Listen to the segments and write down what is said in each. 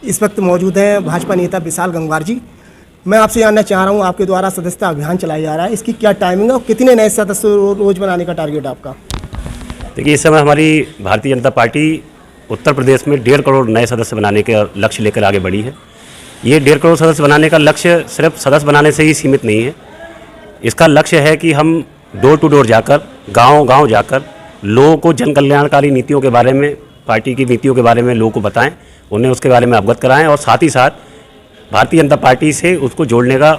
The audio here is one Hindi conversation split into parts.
इस वक्त मौजूद हैं भाजपा नेता विशाल गंगवार जी। मैं आपसे जानना चाह रहा हूं, आपके द्वारा सदस्यता अभियान चलाया जा रहा है, इसकी क्या टाइमिंग है और कितने नए सदस्य रोज बनाने का टारगेट आपका? देखिए, इस समय हमारी भारतीय जनता पार्टी उत्तर प्रदेश में 1.5 करोड़ नए सदस्य बनाने के लक्ष्य लेकर आगे बढ़ी है। ये 1.5 करोड़ सदस्य बनाने का लक्ष्य सिर्फ सदस्य बनाने से ही सीमित नहीं है। इसका लक्ष्य है कि हम डोर टू डोर जाकर, गांव-गांव जाकर लोगों को जन कल्याणकारी नीतियों के बारे में, पार्टी की नीतियों के बारे में लोगों को बताएं, उन्हें उसके बारे में अवगत कराएं और साथ ही साथ भारतीय जनता पार्टी से उसको जोड़ने का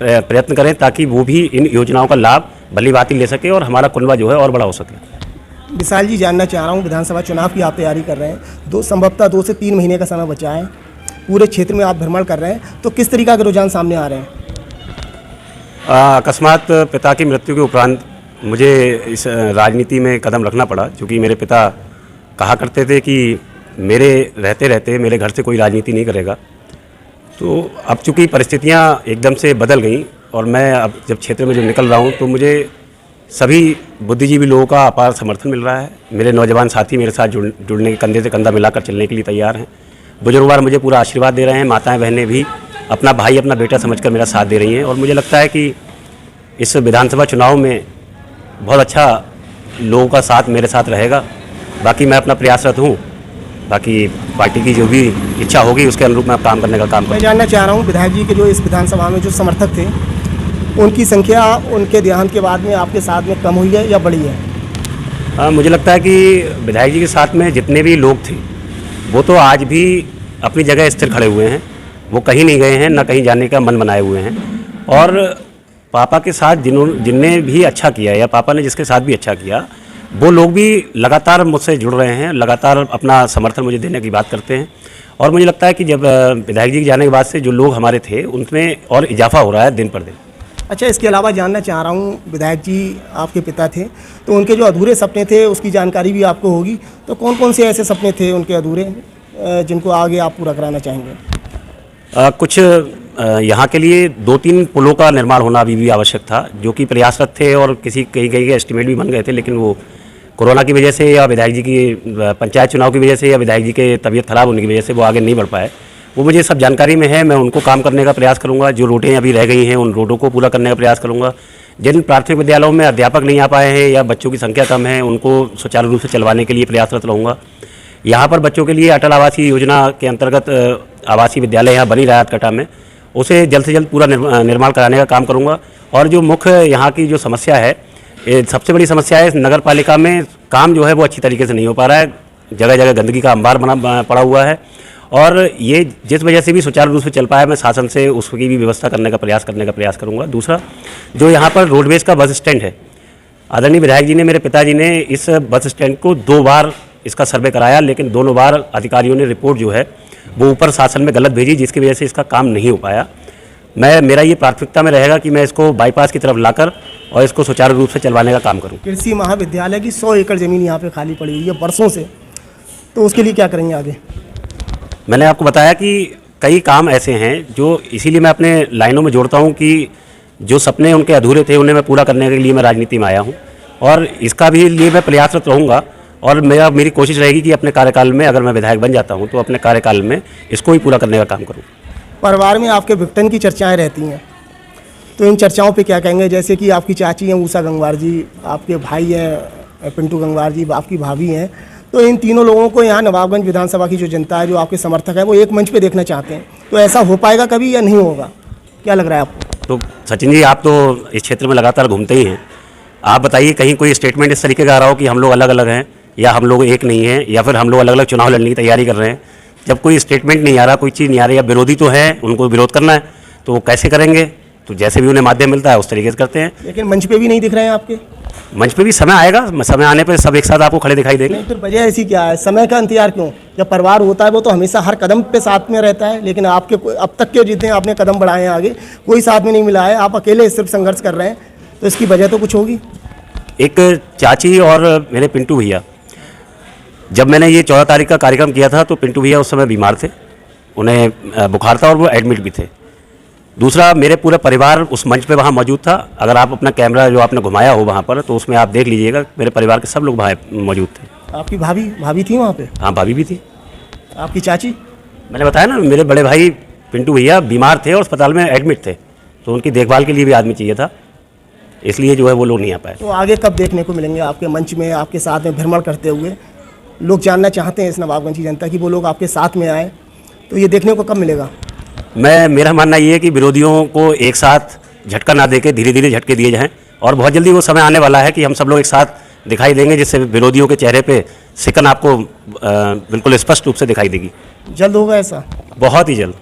प्रयत्न करें ताकि वो भी इन योजनाओं का लाभ भली-भांति ले सके और हमारा कुनबा जो है और बड़ा हो सके। विशाल जी, जानना चाह रहा हूँ, विधानसभा चुनाव की आप तैयारी कर रहे हैं, संभवतः 2 से 3 महीने का समय बचा है, पूरे क्षेत्र में आप भ्रमण कर रहे हैं, तो किस तरीका के रुझान सामने आ रहे हैं? अकस्मात पिता की मृत्यु के उपरांत मुझे इस राजनीति में कदम रखना पड़ा, क्योंकि मेरे पिता कहा करते थे कि मेरे रहते रहते मेरे घर से कोई राजनीति नहीं करेगा। तो अब चूँकि परिस्थितियाँ एकदम से बदल गई और मैं अब जब क्षेत्र में जो निकल रहा हूँ तो मुझे सभी बुद्धिजीवी लोगों का अपार समर्थन मिल रहा है। मेरे नौजवान साथी मेरे साथ जुड़ने के, कंधे से कंधा मिलाकर चलने के लिए तैयार हैं। बुजुर्गवार मुझे पूरा आशीर्वाद दे रहे हैं, माताएं बहनें भी अपना भाई अपना बेटा समझकर मेरा साथ दे रही हैं और मुझे लगता है कि इस विधानसभा चुनाव में बहुत अच्छा लोगों का साथ मेरे साथ रहेगा। बाकी मैं अपना प्रयासरत हूँ, बाकी पार्टी की जो भी इच्छा होगी उसके अनुरूप मैं काम करने का काम करूँगा। मैं जानना चाह रहा हूँ, विधायक जी के जो इस विधानसभा में जो समर्थक थे, उनकी संख्या उनके देहांत के बाद में आपके साथ में कम हुई है या बढ़ी है? मुझे लगता है कि विधायक जी के साथ में जितने भी लोग थे वो तो आज भी अपनी जगह स्थिर खड़े हुए हैं, वो कहीं नहीं गए हैं, ना कहीं जाने का मन बनाए हुए हैं। और पापा के साथ जिनने भी अच्छा किया या पापा ने जिसके साथ भी अच्छा किया, वो लोग भी लगातार मुझसे जुड़ रहे हैं, लगातार अपना समर्थन मुझे देने की बात करते हैं। और मुझे लगता है कि जब विधायक जी के जाने के बाद से जो लोग हमारे थे उनमें और इजाफा हो रहा है दिन पर दिन। अच्छा, इसके अलावा जानना चाह रहा हूँ, विधायक जी आपके पिता थे, तो उनके जो अधूरे सपने थे उसकी जानकारी भी आपको होगी, तो कौन कौन से ऐसे सपने थे उनके अधूरे जिनको आगे आप पूरा कराना चाहेंगे? कुछ यहाँ के लिए 2-3 पुलों का निर्माण होना अभी भी आवश्यक था, जो कि प्रयासरत थे और कहीं के एस्टिमेट भी बन गए थे, लेकिन वो कोरोना की वजह से या विधायक जी की पंचायत चुनाव की वजह से या विधायक जी के तबीयत खराब होने की वजह से वो आगे नहीं बढ़ पाए। वो मुझे सब जानकारी में है, मैं उनको काम करने का प्रयास करूँगा। जो रोडें अभी रह गई हैं उन रोडों को पूरा करने का प्रयास करूँगा। जिन प्राथमिक विद्यालयों में अध्यापक नहीं आ पाए हैं या बच्चों की संख्या कम है उनको सुचारू रूप से चलवाने के लिए प्रयासरत रहूँगा। यहाँ पर बच्चों के लिए अटल आवासीय योजना के अंतर्गत आवासीय विद्यालय यहाँ बनी रहा है कटा में, उसे जल्द से जल्द पूरा निर्माण कराने का काम करूँगा। और जो मुख्य यहाँ की जो समस्या है, सबसे बड़ी समस्या है नगर पालिका में काम जो है वो अच्छी तरीके से नहीं हो पा रहा है, जगह जगह गंदगी का अंबार बना पड़ा हुआ है और ये जिस वजह से भी सुचारू रूप से चल पाया, मैं शासन से उसकी भी व्यवस्था करने का प्रयास करूँगा। दूसरा, जो यहाँ पर रोडवेज का बस स्टैंड है, आदरणीय विधायक जी ने, मेरे पिताजी ने इस बस स्टैंड को 2 बार इसका सर्वे कराया, लेकिन दोनों बार अधिकारियों ने रिपोर्ट जो है वो ऊपर शासन में गलत भेजी, जिसकी वजह से इसका काम नहीं हो पाया। मेरा ये प्राथमिकता में रहेगा कि मैं इसको बाईपास की तरफ लाकर और इसको सुचारू रूप से चलवाने का काम करूँ। कृषि महाविद्यालय की 100 एकड़ ज़मीन यहाँ पे खाली पड़ी हुई है वर्षों से, तो उसके लिए क्या करेंगे आगे? मैंने आपको बताया कि कई काम ऐसे हैं जो इसीलिए मैं अपने लाइनों में जोड़ता हूँ कि जो सपने उनके अधूरे थे उन्हें मैं पूरा करने के लिए मैं राजनीति में आया हूँ और इसका भी लिए मैं प्रयासरत रहूँगा। और मेरी कोशिश रहेगी कि अपने कार्यकाल में अगर मैं विधायक बन जाता हूँ तो अपने कार्यकाल में इसको ही पूरा करने का काम करूँ। परिवार में आपके विघटन की चर्चाएं रहती हैं, तो इन चर्चाओं पे क्या कहेंगे? जैसे कि आपकी चाची हैं ऊषा गंगवार जी, आपके भाई हैं पिंटू गंगवार जी, आपकी भाभी हैं, तो इन तीनों लोगों को यहाँ नवाबगंज विधानसभा की जो जनता है, जो आपके समर्थक है, वो एक मंच पे देखना चाहते हैं, तो ऐसा हो पाएगा कभी या नहीं होगा? क्या लग रहा है आपको? तो सचिन जी, आप तो इस क्षेत्र में लगातार घूमते ही हैं, आप बताइए कहीं कोई स्टेटमेंट इस तरीके का आ रहा हो कि हम लोग अलग अलग हैं या हम लोग एक नहीं हैं या फिर हम लोग अलग अलग चुनाव लड़ने की तैयारी कर रहे हैं? जब कोई स्टेटमेंट नहीं आ रहा, कोई चीज़ नहीं आ रही, या विरोधी तो है, उनको विरोध करना है, तो वो कैसे करेंगे? तो जैसे भी उन्हें माध्यम मिलता है उस तरीके से करते हैं। लेकिन मंच पे भी नहीं दिख रहे हैं आपके? मंच पे भी समय आएगा, समय आने पर सब एक साथ आपको खड़े दिखाई देंगे। फिर वजह ऐसी क्या है, समय का इंतजार क्यों? जब परिवार होता है वो तो हमेशा हर कदम पे साथ में रहता है, लेकिन आपके अब तक के जितने आपने कदम बढ़ाए हैं आगे, कोई साथ में नहीं मिला है, आप अकेले सिर्फ संघर्ष कर रहे हैं, तो इसकी वजह तो कुछ होगी। एक चाची और मेरे पिंटू भैया, जब मैंने ये 14 तारीख का कार्यक्रम किया था तो पिंटू भैया उस समय बीमार थे, उन्हें बुखार था और वो एडमिट भी थे। दूसरा, मेरे पूरा परिवार उस मंच पे वहाँ मौजूद था। अगर आप अपना कैमरा जो आपने घुमाया हो वहाँ पर तो उसमें आप देख लीजिएगा, मेरे परिवार के सब लोग वहाँ मौजूद थे। आपकी भाभी थी वहाँ पे? हाँ, भाभी भी थी। आपकी चाची? मैंने बताया ना, मेरे बड़े भाई पिंटू भैया बीमार थे और अस्पताल में एडमिट थे, तो उनकी देखभाल के लिए भी आदमी चाहिए था, इसलिए जो है वो लोग नहीं आ पाए। तो आगे कब देखने को मिलेंगे आपके मंच में, आपके साथ में भ्रमण करते हुए? लोग जानना चाहते हैं इस नवाबगंज की जनता कि वो लोग आपके साथ में आए, तो ये देखने को कब मिलेगा? मेरा मानना ये है कि विरोधियों को एक साथ झटका ना देके धीरे धीरे झटके दिए जाएं, और बहुत जल्दी वो समय आने वाला है कि हम सब लोग एक साथ दिखाई देंगे, जिससे विरोधियों के चेहरे पे सिकन आपको बिल्कुल स्पष्ट रूप से दिखाई देगी। जल्द होगा ऐसा? बहुत ही जल्द।